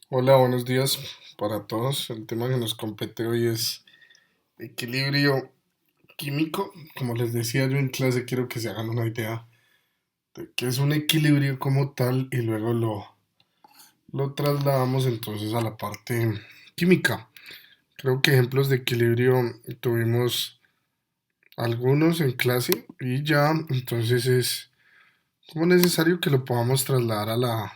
Hola, buenos días para todos. El tema que nos compete hoy es equilibrio químico. Como les decía yo en clase, quiero que se hagan una idea de qué es un equilibrio como tal y luego lo trasladamos entonces a la parte química. Creo que ejemplos de equilibrio tuvimos algunos en clase y ya entonces es como necesario que lo podamos trasladar a la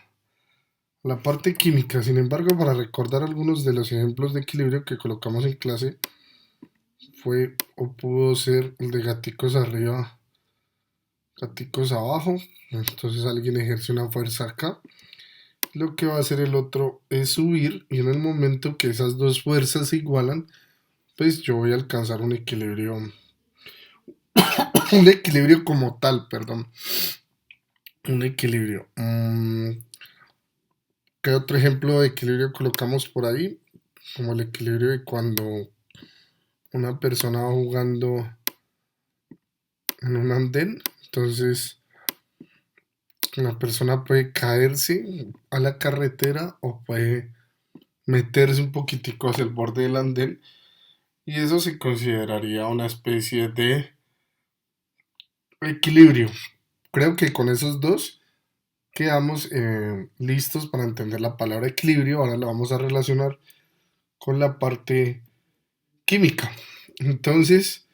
parte química. Sin embargo, para recordar algunos de los ejemplos de equilibrio que colocamos en clase, fue o pudo ser el de gaticos arriba, gaticos abajo. Entonces alguien ejerce una fuerza acá. Lo que va a hacer el otro es subir y en el momento que esas dos fuerzas se igualan, pues yo voy a alcanzar un equilibrio como tal, perdón, un equilibrio. ¿Qué otro ejemplo de equilibrio colocamos por ahí? Como el equilibrio de cuando una persona va jugando en un andén, entonces una persona puede caerse a la carretera o puede meterse un poquitico hacia el borde del andén y eso se consideraría una especie de equilibrio. Creo que con esos dos quedamos listos para entender la palabra equilibrio. Ahora la vamos a relacionar con la parte química. Entonces,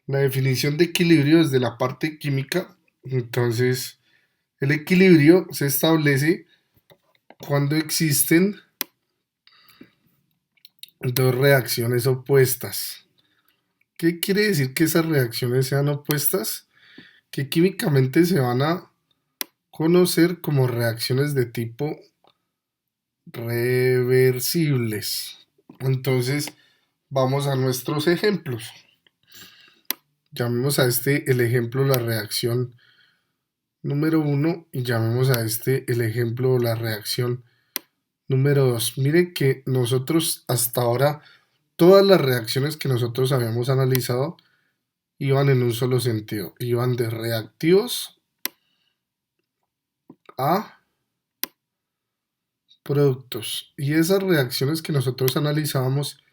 la definición de equilibrio desde la parte química. Entonces, el equilibrio se establece cuando existen dos reacciones opuestas. ¿Qué quiere decir que esas reacciones sean opuestas? Que químicamente se van a conocer como reacciones de tipo reversibles. Entonces, vamos a nuestros ejemplos. Llamemos a este el ejemplo la reacción número uno y llamemos a este el ejemplo la reacción número 2. Mire que nosotros hasta ahora, todas las reacciones que nosotros habíamos analizado iban en un solo sentido, iban de reactivos a productos. Y esas reacciones que nosotros analizábamos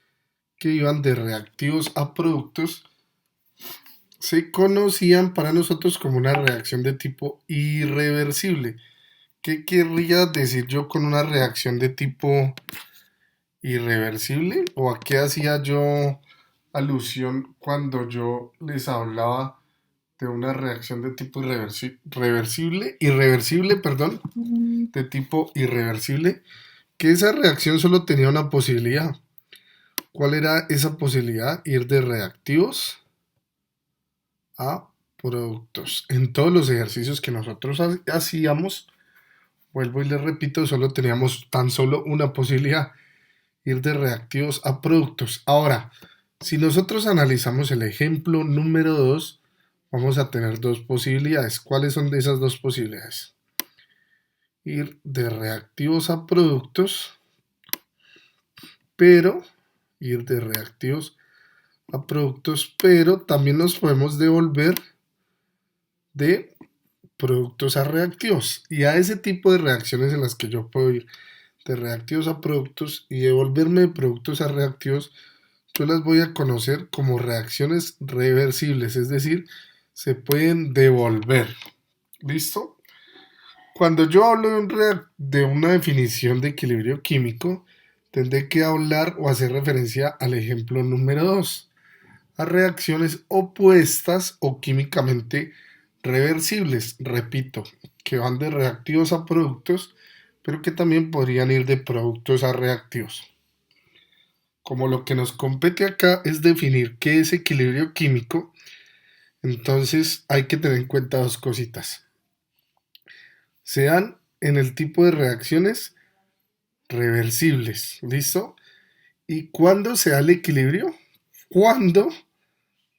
que iban de reactivos a productos se conocían para nosotros como una reacción de tipo irreversible. ¿Qué querría decir yo con una reacción de tipo irreversible? ¿O a qué hacía yo alusión cuando yo les hablaba de una reacción de tipo irreversible, perdón, de tipo irreversible? Que esa reacción solo tenía una posibilidad. ¿Cuál era esa posibilidad? Ir de reactivos a productos. En todos los ejercicios que nosotros hacíamos, vuelvo y les repito, solo teníamos tan solo una posibilidad, ir de reactivos a productos. Ahora, si nosotros analizamos el ejemplo número 2, vamos a tener dos posibilidades. ¿Cuáles son de esas dos posibilidades? Ir de reactivos a productos, pero ir de reactivos a productos, pero también nos podemos devolver de productos a reactivos. Y a ese tipo de reacciones en las que yo puedo ir de reactivos a productos y devolverme de productos a reactivos, yo las voy a conocer como reacciones reversibles, es decir, se pueden devolver. ¿Listo? Cuando yo hablo de una definición de equilibrio químico, tendré que hablar o hacer referencia al ejemplo número 2, a reacciones opuestas o químicamente reversibles, repito, que van de reactivos a productos, pero que también podrían ir de productos a reactivos. Como lo que nos compete acá es definir qué es equilibrio químico, entonces hay que tener en cuenta dos cositas. Se dan en el tipo de reacciones reversibles, ¿listo? ¿Y cuándo se da el equilibrio? Cuando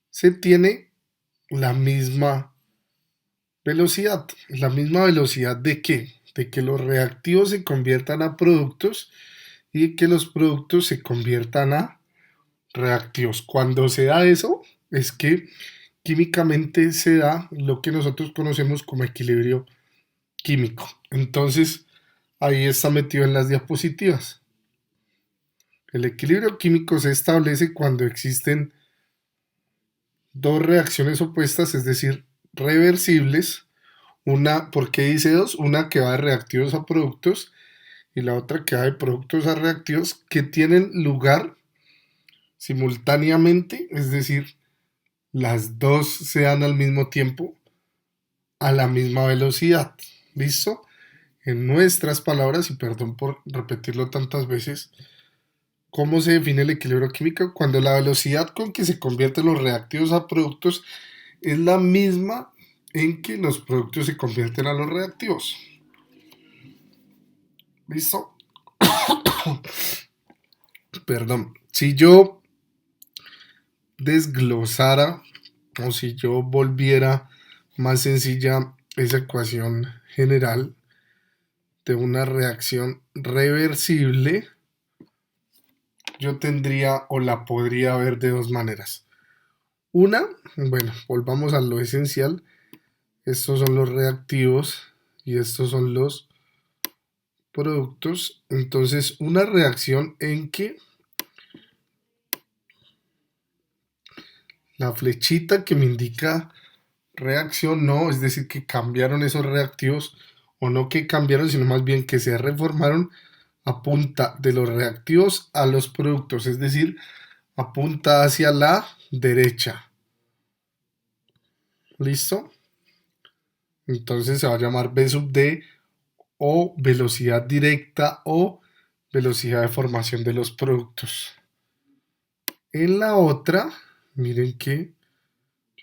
se tiene la misma velocidad. ¿La misma velocidad de qué? De que los reactivos se conviertan a productos y que los productos se conviertan a reactivos. Cuando se da eso, es que químicamente se da lo que nosotros conocemos como equilibrio químico. Entonces, ahí está metido en las diapositivas. El equilibrio químico se establece cuando existen dos reacciones opuestas, es decir, reversibles. Una, ¿por qué dice dos? Una que va de reactivos a productos y la otra que va de productos a reactivos que tienen lugar simultáneamente, es decir, las dos se dan al mismo tiempo a la misma velocidad. ¿Listo? En nuestras palabras, y perdón por repetirlo tantas veces, ¿cómo se define el equilibrio químico? Cuando la velocidad con que se convierten los reactivos a productos es la misma en que los productos se convierten a los reactivos. ¿Listo? Perdón. Si yo desglosara o si yo volviera más sencilla esa ecuación general de una reacción reversible, yo tendría o la podría ver de dos maneras. Una, bueno, volvamos a lo esencial. Estos son los reactivos y estos son los productos. Entonces, una reacción en que la flechita que me indica reacción no, es decir, que cambiaron esos reactivos o no que cambiaron, sino más bien que se reformaron, apunta de los reactivos a los productos, es decir, apunta hacia la derecha. ¿Listo? Entonces se va a llamar B sub D o velocidad directa o velocidad de formación de los productos. En la otra, miren que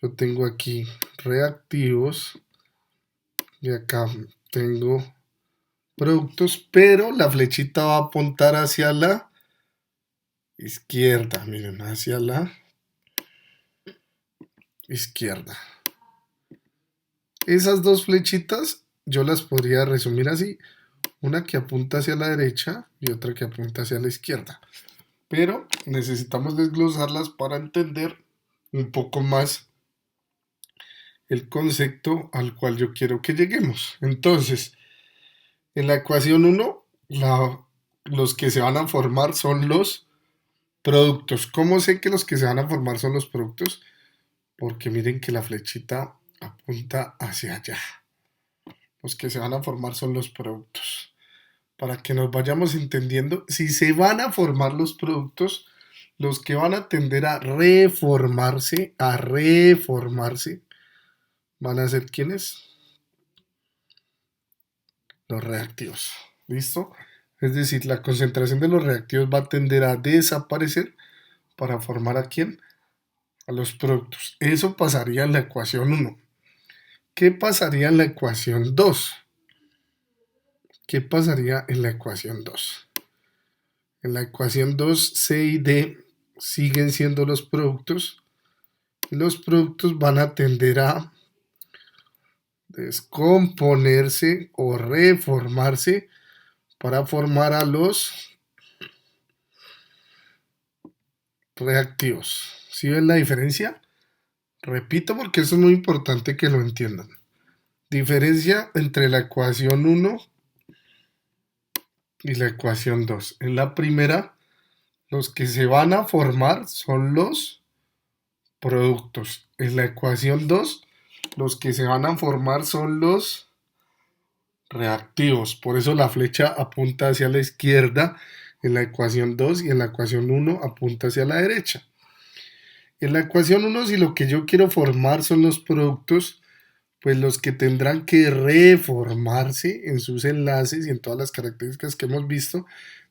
yo tengo aquí reactivos y acá tengo productos, pero la flechita va a apuntar hacia la izquierda, miren, hacia la izquierda. Esas dos flechitas yo las podría resumir así, una que apunta hacia la derecha y otra que apunta hacia la izquierda. Pero necesitamos desglosarlas para entender un poco más el concepto al cual yo quiero que lleguemos. Entonces, en la ecuación 1, los que se van a formar son los productos. ¿Cómo sé que los que se van a formar son los productos? Porque miren que la flechita apunta hacia allá. Los que se van a formar son los productos. Para que nos vayamos entendiendo, si se van a formar los productos, los que van a tender a reformarse, van a ser ¿quiénes? Los reactivos. ¿Listo? Es decir, la concentración de los reactivos va a tender a desaparecer para formar ¿a quién? A los productos. Eso pasaría en la ecuación 1. ¿Qué pasaría en la ecuación 2? ¿Qué pasaría en la ecuación 2? En la ecuación 2, C y D siguen siendo los productos. Y los productos van a tender a descomponerse o reformarse para formar a los reactivos. ¿Sí ven la diferencia? Repito porque eso es muy importante que lo entiendan. Diferencia entre la ecuación 1 y la ecuación 2. En la primera, los que se van a formar son los productos. En la ecuación 2, los que se van a formar son los reactivos. Por eso la flecha apunta hacia la izquierda en la ecuación 2 y en la ecuación 1 apunta hacia la derecha. En la ecuación 1, si lo que yo quiero formar son los productos, pues los que tendrán que reformarse en sus enlaces y en todas las características que hemos visto,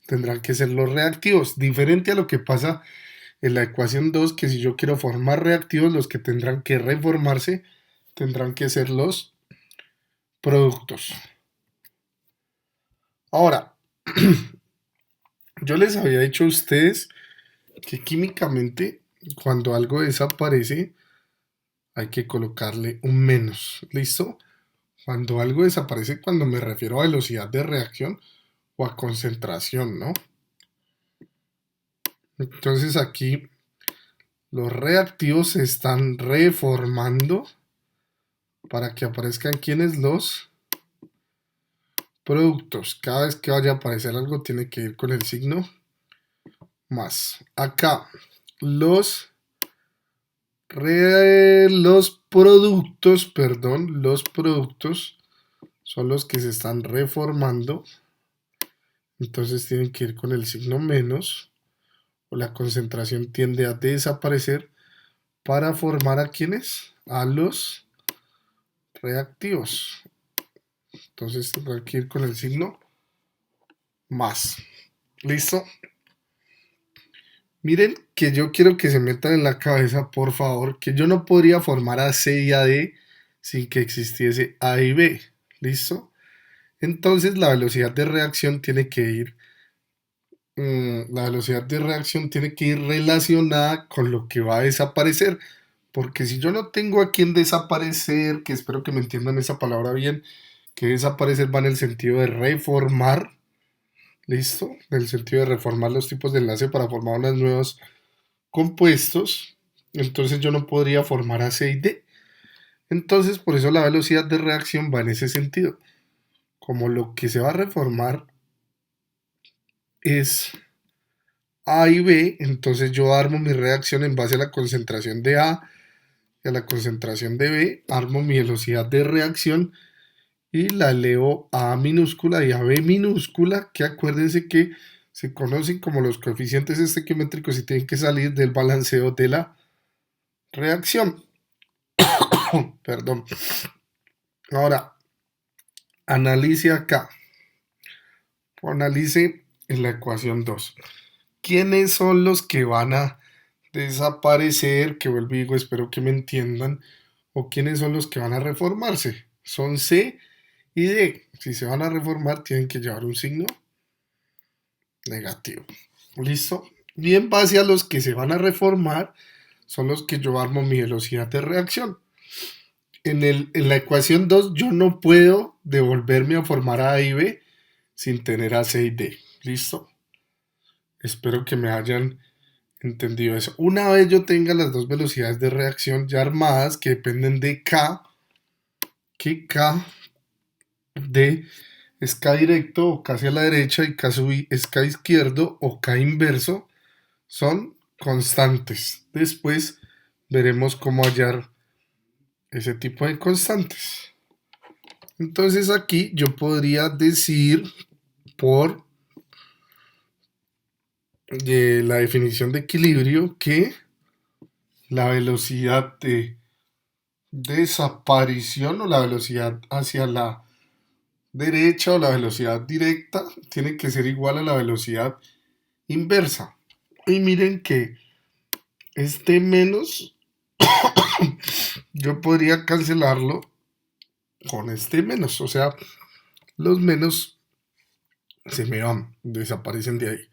tendrán que ser los reactivos. Diferente a lo que pasa en la ecuación 2, que si yo quiero formar reactivos, los que tendrán que reformarse tendrán que ser los productos. Ahora, yo les había dicho a ustedes que químicamente, cuando algo desaparece, hay que colocarle un menos. ¿Listo? Cuando algo desaparece, cuando me refiero a velocidad de reacción o a concentración, ¿no? Entonces aquí los reactivos se están reformando para que aparezcan quienes los productos. Cada vez que vaya a aparecer algo tiene que ir con el signo más. Acá los productos, perdón, los productos son los que se están reformando. Entonces tienen que ir con el signo menos o la concentración tiende a desaparecer para formar a quienes, a los reactivos. Entonces tendrá que ir con el signo más. ¿Listo? Miren que yo quiero que se metan en la cabeza, por favor, que yo no podría formar a C y a D sin que existiese A y B. ¿Listo? Entonces la velocidad de reacción tiene que ir relacionada con lo que va a desaparecer. Porque si yo no tengo a quien desaparecer, que espero que me entiendan esa palabra bien, que desaparecer va en el sentido de reformar, ¿listo? En el sentido de reformar los tipos de enlace para formar unos nuevos compuestos, entonces yo no podría formar a C y D. Entonces, por eso la velocidad de reacción va en ese sentido. Como lo que se va a reformar es A y B, entonces yo armo mi reacción en base a la concentración de A y a la concentración de B, armo mi velocidad de reacción y la elevo a A minúscula y a B minúscula, que acuérdense que se conocen como los coeficientes estequiométricos y tienen que salir del balanceo de la reacción. Perdón. Ahora, analice acá. Analice en la ecuación 2. ¿Quiénes son los que van a desaparecer? Que vuelvo y digo, espero que me entiendan. ¿O quiénes son los que van a reformarse? Son C y D. Si se van a reformar, tienen que llevar un signo negativo. ¿Listo? Y en base a los que se van a reformar, son los que yo armo mi velocidad de reacción. En la ecuación 2 yo no puedo devolverme a formar a y B sin tener a C y D. ¿Listo? Espero que me hayan entendido eso. Una vez yo tenga las dos velocidades de reacción ya armadas que dependen de K, que K de es K directo o K hacia la derecha y K es K izquierdo o K inverso, son constantes. Después veremos cómo hallar ese tipo de constantes. Entonces aquí yo podría decir por la definición de equilibrio que la velocidad de desaparición o la velocidad hacia la derecha o la velocidad directa tiene que ser igual a la velocidad inversa. Y miren que este menos yo podría cancelarlo con este menos. O sea, los menos se me van, desaparecen de ahí.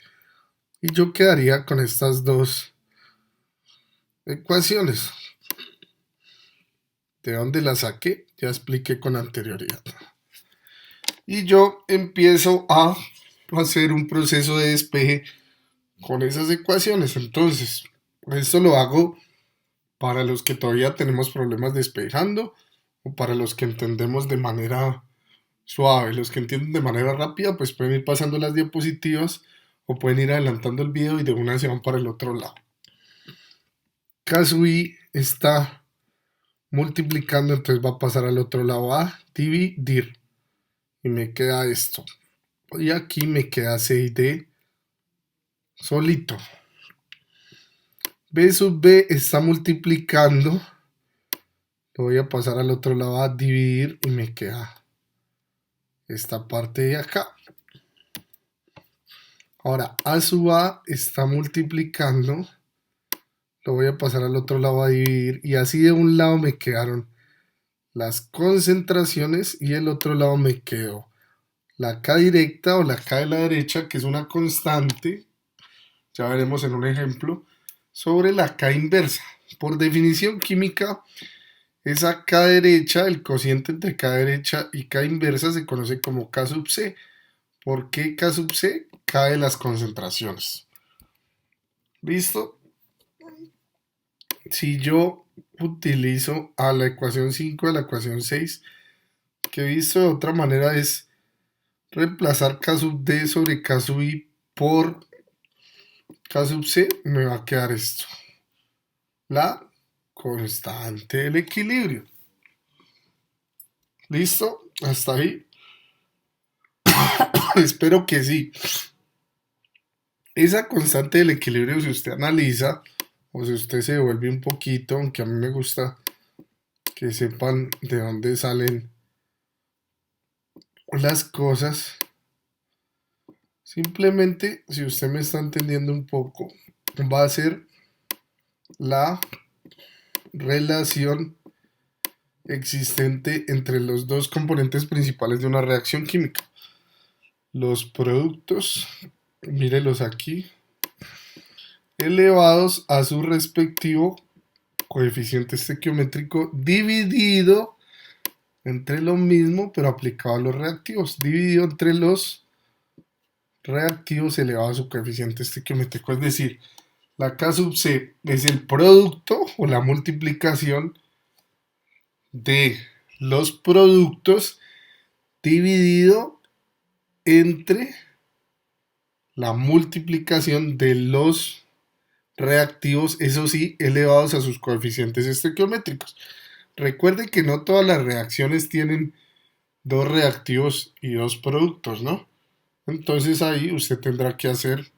Y yo quedaría con estas dos ecuaciones. ¿De dónde las saqué? Ya expliqué con anterioridad. Y yo empiezo a hacer un proceso de despeje con esas ecuaciones. Entonces, esto lo hago para los que todavía tenemos problemas despejando o para los que entendemos de manera suave. Los que entienden de manera rápida, pues pueden ir pasando las diapositivas o pueden ir adelantando el video y de una se van para el otro lado. Caso I está multiplicando, entonces va a pasar al otro lado a dividir. Y me queda esto. Y aquí me queda C y D solito. B sub B está multiplicando. Lo voy a pasar al otro lado a dividir y me queda esta parte de acá. Ahora A sub A está multiplicando. Lo voy a pasar al otro lado a dividir. Y así de un lado me quedaron las concentraciones y el otro lado me quedó la K directa o la K de la derecha, que es una constante. Ya veremos en un ejemplo sobre la K inversa. Por definición química, esa K derecha, el cociente entre K derecha y K inversa se conoce como K sub C. ¿Por qué K sub C? K de las concentraciones. ¿Listo? Si yo utilizo a la ecuación 5 de la ecuación 6, que visto de otra manera es reemplazar K sub D sobre K sub I por K sub C, me va a quedar esto. La constante del equilibrio. ¿Listo? Hasta ahí. Espero que sí. Esa constante del equilibrio, si usted analiza, o si usted se devuelve un poquito, aunque a mí me gusta que sepan de dónde salen las cosas. Simplemente, si usted me está entendiendo un poco, va a ser la relación existente entre los dos componentes principales de una reacción química. Los productos, mírelos aquí, elevados a su respectivo coeficiente estequiométrico dividido entre lo mismo, pero aplicado a los reactivos, dividido entre los reactivos elevado a su coeficiente estequiométrico. Es decir, la K sub C es el producto o la multiplicación de los productos dividido entre la multiplicación de los reactivos, eso sí, elevados a sus coeficientes estequiométricos. Recuerde que no todas las reacciones tienen dos reactivos y dos productos, ¿no? Entonces ahí usted tendrá que hacer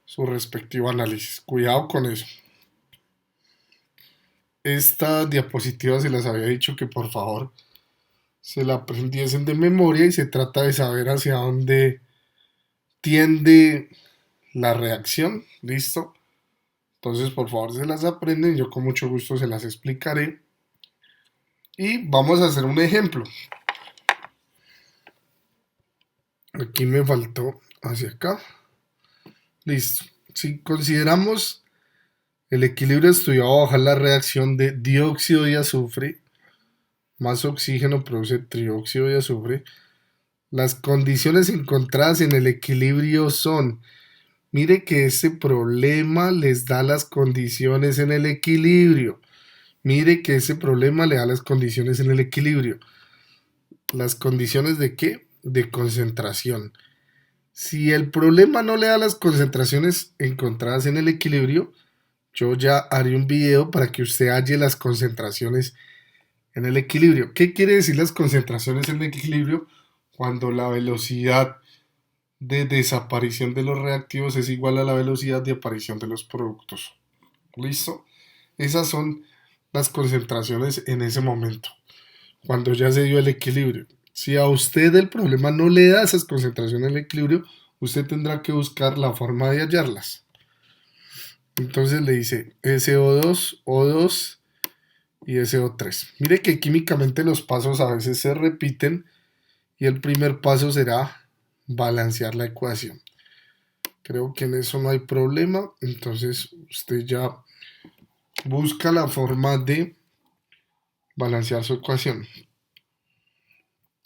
su respectivo análisis. Cuidado con eso. Esta diapositiva se las había dicho que por favor se la aprendiesen de memoria y se trata de saber hacia dónde tiende la reacción. ¿Listo? Entonces por favor se las aprenden, yo con mucho gusto se las explicaré. Y vamos a hacer un ejemplo. Aquí me faltó hacia acá. Listo. Si consideramos el equilibrio estudiado bajo la reacción de dióxido de azufre más oxígeno produce trióxido de azufre, las condiciones encontradas en el equilibrio son, mire que este problema les da las condiciones en el equilibrio. Mire que ese problema le da las condiciones en el equilibrio. ¿Las condiciones de qué? De concentración. Si el problema no le da las concentraciones encontradas en el equilibrio, yo ya haré un video para que usted halle las concentraciones en el equilibrio. ¿Qué quiere decir las concentraciones en el equilibrio? Cuando la velocidad de desaparición de los reactivos es igual a la velocidad de aparición de los productos. ¿Listo? Esas son las concentraciones en ese momento, cuando ya se dio el equilibrio. Si a usted el problema no le da esas concentraciones en el equilibrio, usted tendrá que buscar la forma de hallarlas. Entonces le dice SO2, O2 y SO3. Mire que químicamente los pasos a veces se repiten y el primer paso será balancear la ecuación. Creo que en eso no hay problema, entonces usted ya busca la forma de balancear su ecuación.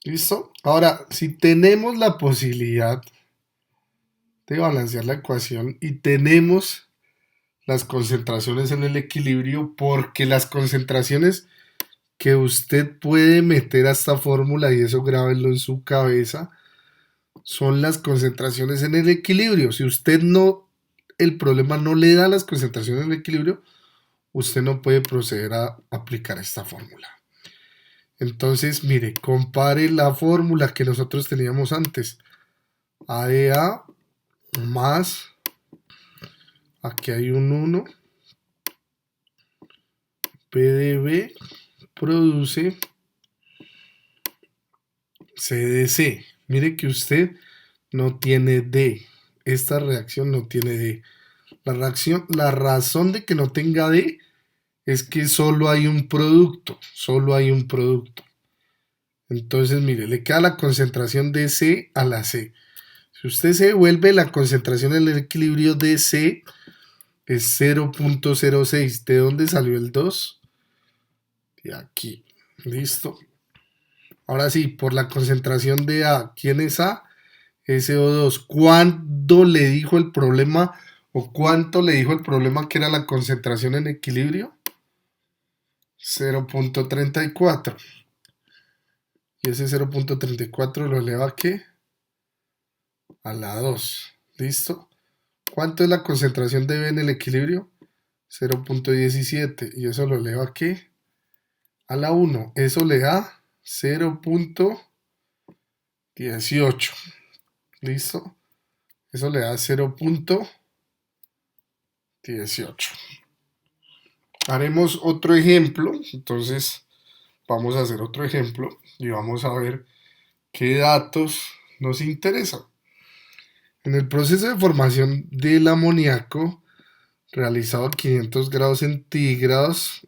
¿Listo? Ahora, si tenemos la posibilidad de balancear la ecuación y tenemos las concentraciones en el equilibrio, porque las concentraciones que usted puede meter a esta fórmula, y eso grábenlo en su cabeza, son las concentraciones en el equilibrio. Si usted no, el problema no le da las concentraciones en el equilibrio, usted no puede proceder a aplicar esta fórmula. Entonces, mire, compare la fórmula que nosotros teníamos antes. ADA más, aquí hay un 1, PdB produce CdC. Mire que usted no tiene D. Esta reacción no tiene D. La razón de que no tenga D es que solo hay un producto. Solo hay un producto. Entonces, mire, le queda la concentración de C a la C. Si usted se devuelve, la concentración en el equilibrio de C es 0.06. ¿De dónde salió el 2? De aquí. Listo. Ahora sí, por la concentración de A. ¿Quién es A? SO2. ¿Cuándo le dijo el problema o cuánto le dijo el problema que era la concentración en equilibrio? 0.34. ¿Y ese 0.34 lo eleva a qué? a la 2. ¿Listo? ¿Cuánto es la concentración de B en el equilibrio? 0.17. ¿Y eso lo elevo a qué? A la 1. Eso le da 0.18. ¿Listo? Eso le da 0.18. Haremos otro ejemplo. Entonces, vamos a hacer otro ejemplo y vamos a ver qué datos nos interesan. En el proceso de formación del amoníaco realizado a 500 grados centígrados,